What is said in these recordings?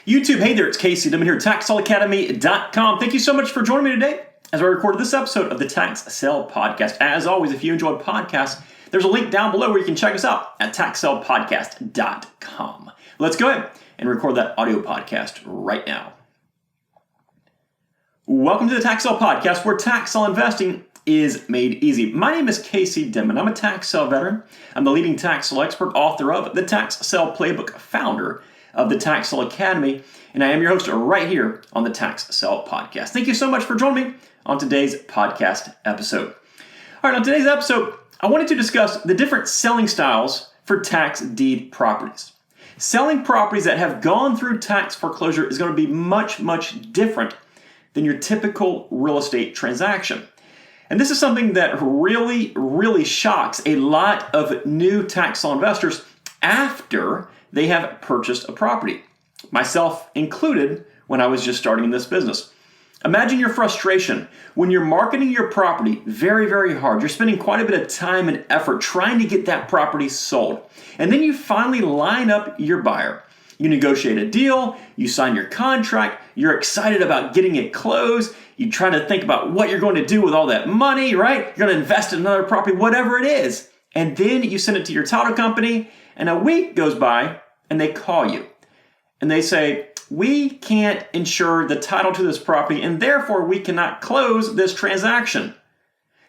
YouTube, hey there, it's Casey. I'm here at TaxSaleAcademy.com. Thank you so much for joining me today as I recorded this episode of the Tax Sale Podcast. As always, if you enjoy podcasts, there's a link down below where you can check us out at TaxSalePodcast.com. Let's go ahead and record that audio podcast right now. Welcome to the Tax Sale Podcast, where tax sale investing is made easy. My name is Casey Dimon. I'm a tax sale veteran. I'm the leading tax sale expert, author of the Tax Sale Playbook, founder of the Tax Sale Academy, and I am your host right here on the Tax Sale Podcast. Thank you so much for joining me on today's podcast episode. All right, on today's episode, I wanted to discuss the different selling styles for tax deed properties. Selling properties that have gone through tax foreclosure is going to be much, much different than your typical real estate transaction. And this is something that really shocks a lot of new tax sale investors after they have purchased a property, myself included when I was just starting in this business. Imagine your frustration when you're marketing your property very hard. You're spending quite a bit of time and effort trying to get that property sold. And then you finally line up your buyer. You negotiate a deal, you sign your contract, you're excited about getting it closed, you try to think about what you're going to do with all that money, right? You're going to invest in another property, whatever it is. And then you send it to your title company, and a week goes by, and they call you. And they say, we can't insure the title to this property, and therefore we cannot close this transaction.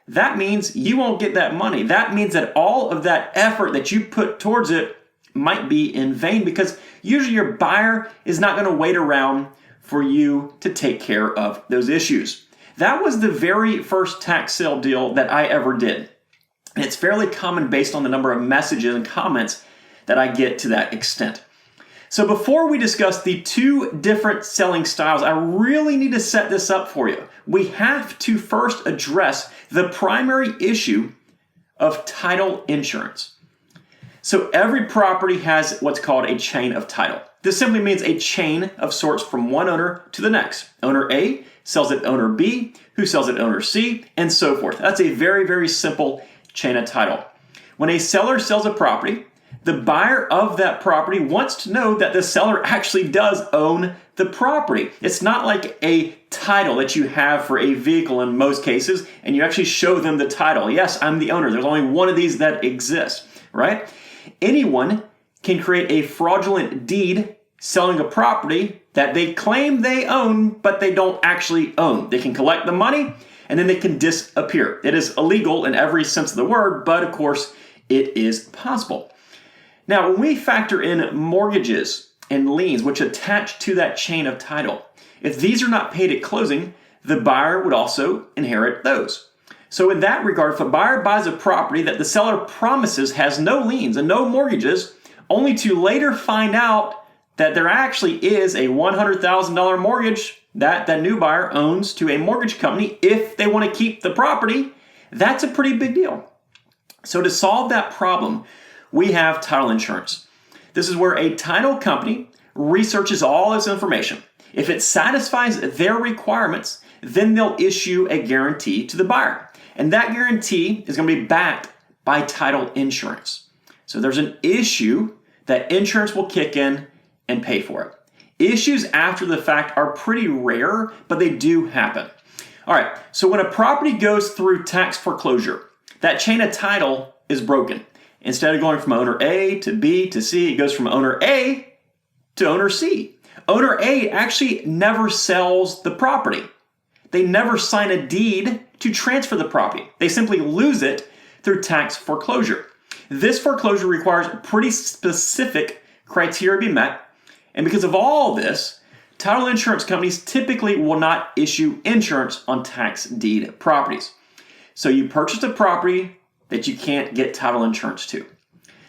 That means you won't get that money. That means that all of that effort that you put towards it might be in vain, because usually your buyer is not going to wait around for you to take care of those issues. That was the very first tax sale deal that I ever did. And it's fairly common based on the number of messages and comments that I get to that extent. So before we discuss the two different selling styles, I really need to set this up for you. We have to first address the primary issue of title insurance. So every property has what's called a chain of title. This simply means a chain of sorts from one owner to the next. Owner A sells it to owner B, who sells it to owner C, and so forth. That's a very simple chain of title. When a seller sells a property, the buyer of that property wants to know that the seller actually does own the property. It's not like a title that you have for a vehicle in most cases, and you actually show them the title. Yes, I'm the owner. There's only one of these that exists, right? Anyone can create a fraudulent deed selling a property that they claim they own, but they don't actually own. They can collect the money, and then they can disappear. It is illegal in every sense of the word, but of course, it is possible. Now, when we factor in mortgages and liens, which attach to that chain of title, if these are not paid at closing, the buyer would also inherit those. So in that regard, if a buyer buys a property that the seller promises has no liens and no mortgages, only to later find out that there actually is a $100,000 mortgage that that new buyer owns to a mortgage company if they want to keep the property, that's a pretty big deal. So to solve that problem, we have title insurance. This is where a title company researches all this information. If it satisfies their requirements, then they'll issue a guarantee to the buyer. And that guarantee is going to be backed by title insurance. So there's an issue that insurance will kick in and pay for it. Issues after the fact are pretty rare, but they do happen. All right, so when a property goes through tax foreclosure, that chain of title is broken. Instead of going from owner A to B to C, it goes from owner A to owner C. Owner A actually never sells the property. They never sign a deed to transfer the property. They simply lose it through tax foreclosure. This foreclosure requires pretty specific criteria to be met. And because of all this, title insurance companies typically will not issue insurance on tax deed properties. So you purchased a property that you can't get title insurance to.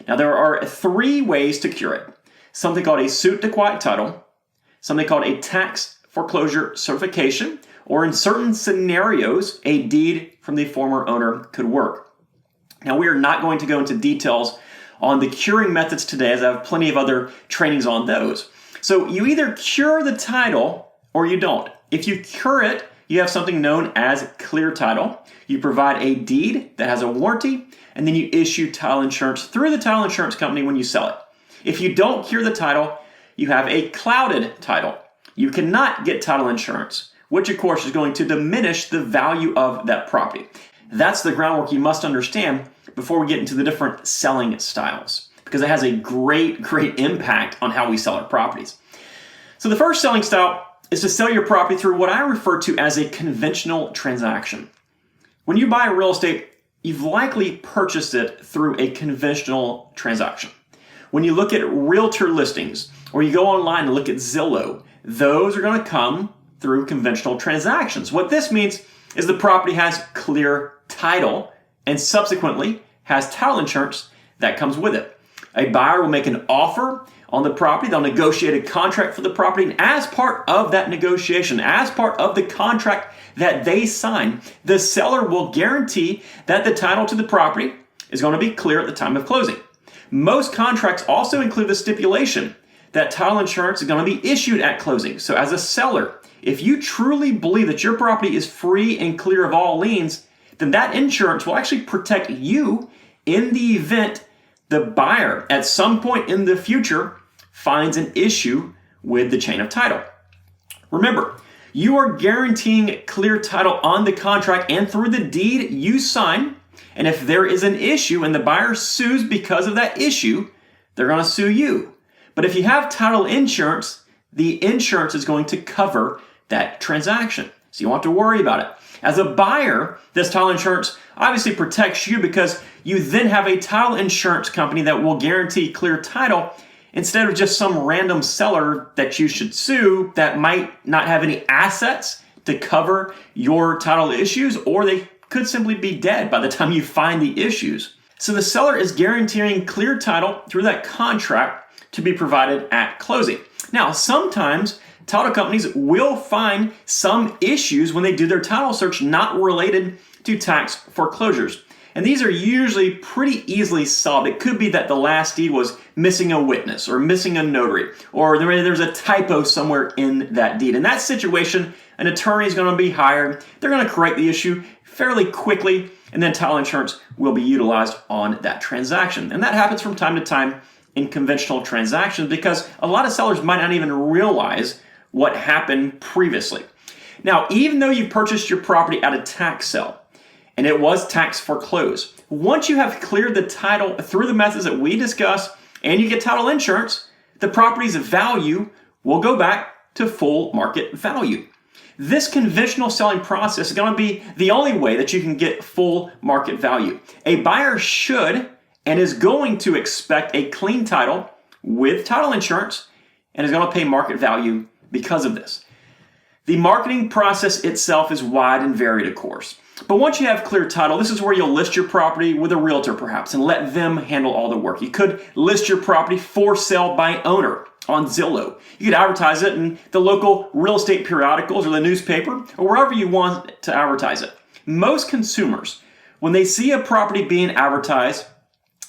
Now there are three ways to cure it. Something called a suit to quiet title, something called a tax foreclosure certification, or in certain scenarios, a deed from the former owner could work. Now we are not going to go into details on the curing methods today, as I have plenty of other trainings on those. So you either cure the title or you don't. If you cure it, you have something known as clear title. You provide a deed that has a warranty, and then you issue title insurance through the title insurance company when you sell it. If you don't cure the title, you have a clouded title. You cannot get title insurance, which of course is going to diminish the value of that property. That's the groundwork you must understand before we get into the different selling styles, because it has a great impact on how we sell our properties. So the first selling style is to sell your property through what I refer to as a conventional transaction. When you buy real estate, you've likely purchased it through a conventional transaction. When you look at realtor listings or you go online and look at Zillow, those are going to come through conventional transactions. What this means is the property has clear title and subsequently has title insurance that comes with it. A buyer will make an offer on the property. They'll negotiate a contract for the property. And as part of that negotiation, as part of the contract that they sign, the seller will guarantee that the title to the property is going to be clear at the time of closing. Most contracts also include the stipulation that title insurance is going to be issued at closing. So as a seller, if you truly believe that your property is free and clear of all liens, then that insurance will actually protect you in the event the buyer at some point in the future finds an issue with the chain of title. Remember, you are guaranteeing clear title on the contract and through the deed you sign. And if there is an issue and the buyer sues because of that issue, they're going to sue you. But if you have title insurance, the insurance is going to cover that transaction. So you won't have to worry about it. As a buyer, this title insurance obviously protects you because you then have a title insurance company that will guarantee clear title instead of just some random seller that you should sue that might not have any assets to cover your title issues, or they could simply be dead by the time you find the issues. So the seller is guaranteeing clear title through that contract to be provided at closing. Now, sometimes title companies will find some issues when they do their title search not related to tax foreclosures. And these are usually pretty easily solved. It could be that the last deed was missing a witness or missing a notary, or there's a typo somewhere in that deed. In that situation, an attorney is going to be hired. They're going to correct the issue fairly quickly, and then title insurance will be utilized on that transaction. And that happens from time to time in conventional transactions because a lot of sellers might not even realize what happened previously. Now, even though you purchased your property at a tax sale and it was tax foreclosed, once you have cleared the title through the methods that we discussed and you get title insurance, the property's value will go back to full market value. This conventional selling process is going to be the only way that you can get full market value. A buyer should and is going to expect a clean title with title insurance and is going to pay market value because of this. The marketing process itself is wide and varied, of course. But once you have clear title, this is where you'll list your property with a realtor perhaps and let them handle all the work. You could list your property for sale by owner on Zillow. You could advertise it in the local real estate periodicals or the newspaper or wherever you want to advertise it. Most consumers, when they see a property being advertised,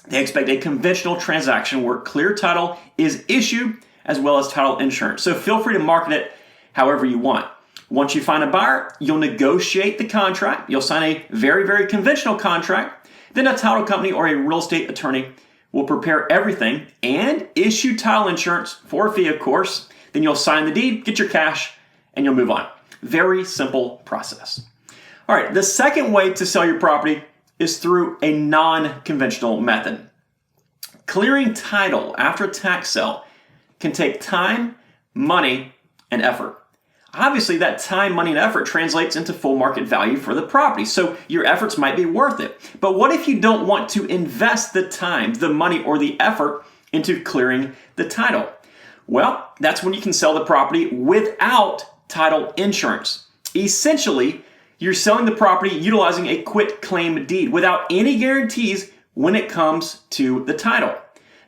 they expect a conventional transaction where clear title is issued as well as title insurance. So feel free to market it however you want. Once you find a buyer, you'll negotiate the contract. You'll sign a very conventional contract. Then a title company or a real estate attorney will prepare everything and issue title insurance for a fee, of course. Then you'll sign the deed, get your cash, and you'll move on. Very simple process. All right, the second way to sell your property is through a non-conventional method. Clearing title after a tax sale can take time, money, and effort. Obviously, that time, money, and effort translates into full market value for the property, so your efforts might be worth it. But what if you don't want to invest the time, the money, or the effort into clearing the title? Well, that's when you can sell the property without title insurance. Essentially, you're selling the property utilizing a quit claim deed without any guarantees when it comes to the title.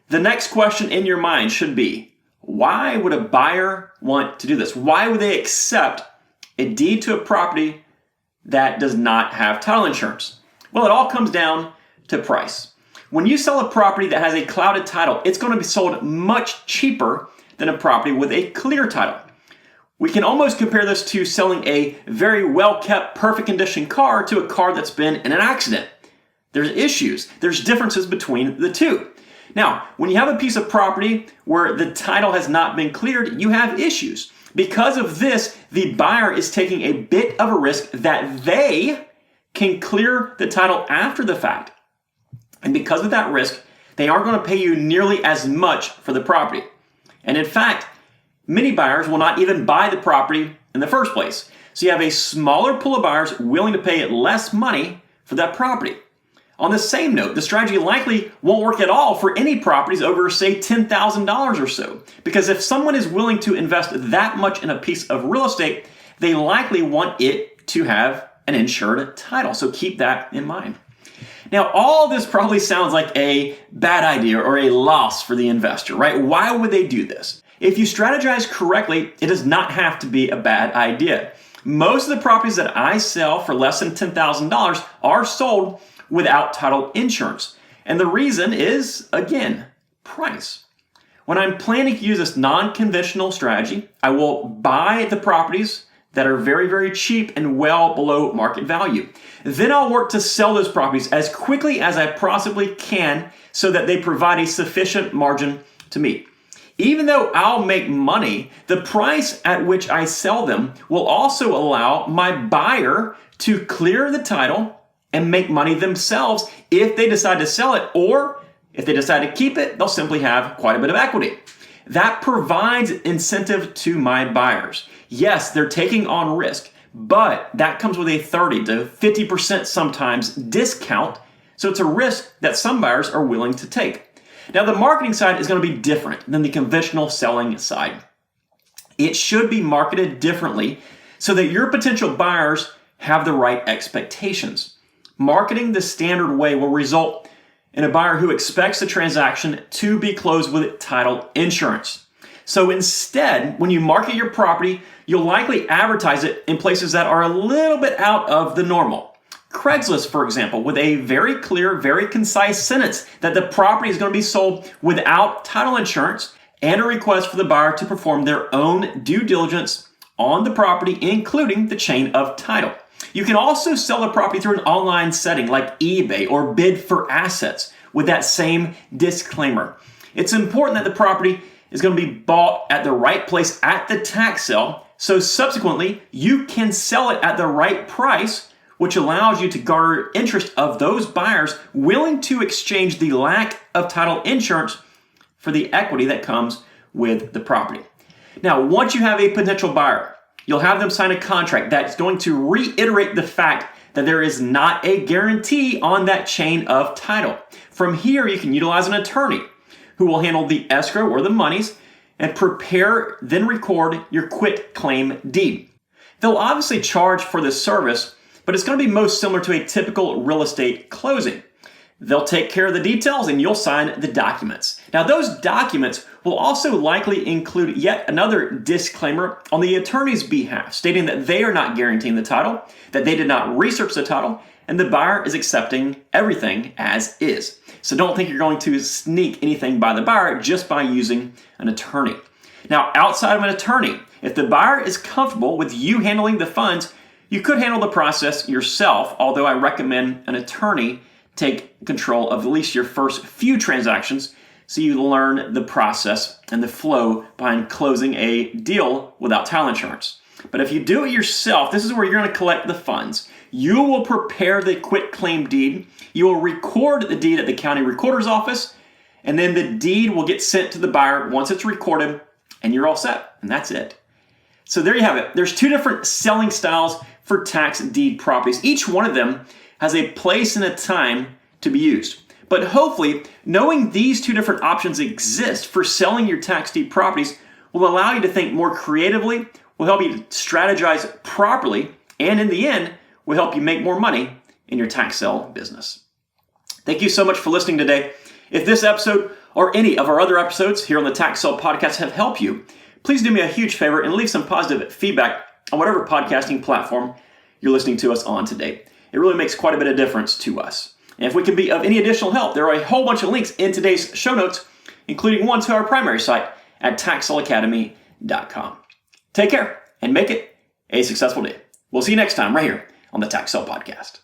The next question in your mind should be, why would a buyer want to do this? Why would they accept a deed to a property that does not have title insurance? Well, it all comes down to price. When you sell a property that has a clouded title, it's going to be sold much cheaper than a property with a clear title. We can almost compare this to selling a very well-kept, perfect condition car to a car that's been in an accident. There's issues. There's differences between the two. Now, when you have a piece of property where the title has not been cleared, you have issues. Because of this, the buyer is taking a bit of a risk that they can clear the title after the fact. And because of that risk, they aren't going to pay you nearly as much for the property. And in fact, many buyers will not even buy the property in the first place. So you have a smaller pool of buyers willing to pay less money for that property. On the same note, the strategy likely won't work at all for any properties over, say, $10,000 or so. Because if someone is willing to invest that much in a piece of real estate, they likely want it to have an insured title. So keep that in mind. Now, all this probably sounds like a bad idea or a loss for the investor, right? Why would they do this? If you strategize correctly, it does not have to be a bad idea. Most of the properties that I sell for less than $10,000 are sold without title insurance. And the reason is, again, price. When I'm planning to use this non-conventional strategy, I will buy the properties that are very, very cheap and well below market value. Then I'll work to sell those properties as quickly as I possibly can so that they provide a sufficient margin to me. Even though I'll make money, the price at which I sell them will also allow my buyer to clear the title and make money themselves if they decide to sell it, or if they decide to keep it, they'll simply have quite a bit of equity. That provides incentive to my buyers. Yes, they're taking on risk, but that comes with a 30 to 50% sometimes discount, so it's a risk that some buyers are willing to take. Now, the marketing side is going to be different than the conventional selling side. It should be marketed differently so that your potential buyers have the right expectations. Marketing the standard way will result in a buyer who expects the transaction to be closed with title insurance. So instead, when you market your property, you'll likely advertise it in places that are a little bit out of the normal. Craigslist, for example, with a very clear, very concise sentence that the property is going to be sold without title insurance, and a request for the buyer to perform their own due diligence on the property, including the chain of title. You can also sell the property through an online setting like eBay or Bid for Assets with that same disclaimer. It's important that the property is going to be bought at the right place at the tax sale, so subsequently you can sell it at the right price, which allows you to garner interest of those buyers willing to exchange the lack of title insurance for the equity that comes with the property. Now, once you have a potential buyer, you'll have them sign a contract that's going to reiterate the fact that there is not a guarantee on that chain of title. From here, you can utilize an attorney who will handle the escrow or the monies and prepare, then record your quit claim deed. They'll obviously charge for this service, but it's going to be most similar to a typical real estate closing. They'll take care of the details and you'll sign the documents. Now, those documents will also likely include yet another disclaimer on the attorney's behalf, stating that they are not guaranteeing the title, that they did not research the title, and the buyer is accepting everything as is. So don't think you're going to sneak anything by the buyer just by using an attorney. Now, outside of an attorney, if the buyer is comfortable with you handling the funds, you could handle the process yourself, although I recommend an attorney take control of at least your first few transactions so you learn the process and the flow behind closing a deal without title insurance. But if you do it yourself, this is where you're going to collect the funds. You will prepare the quit claim deed. You will record the deed at the county recorder's office, and then the deed will get sent to the buyer once it's recorded, and you're all set, and that's it. So there you have it. There's two different selling styles for tax deed properties. Each one of them has a place and a time to be used. But hopefully, knowing these two different options exist for selling your tax deed properties will allow you to think more creatively, will help you strategize properly, and in the end, will help you make more money in your tax sale business. Thank you so much for listening today. If this episode or any of our other episodes here on the Tax Sale Podcast have helped you, please do me a huge favor and leave some positive feedback on whatever podcasting platform you're listening to us on today. It really makes quite a bit of difference to us. And if we can be of any additional help, there are a whole bunch of links in today's show notes, including one to our primary site at taxsaleacademy.com. Take care and make it a successful day. We'll see you next time right here on the Tax Sale Podcast.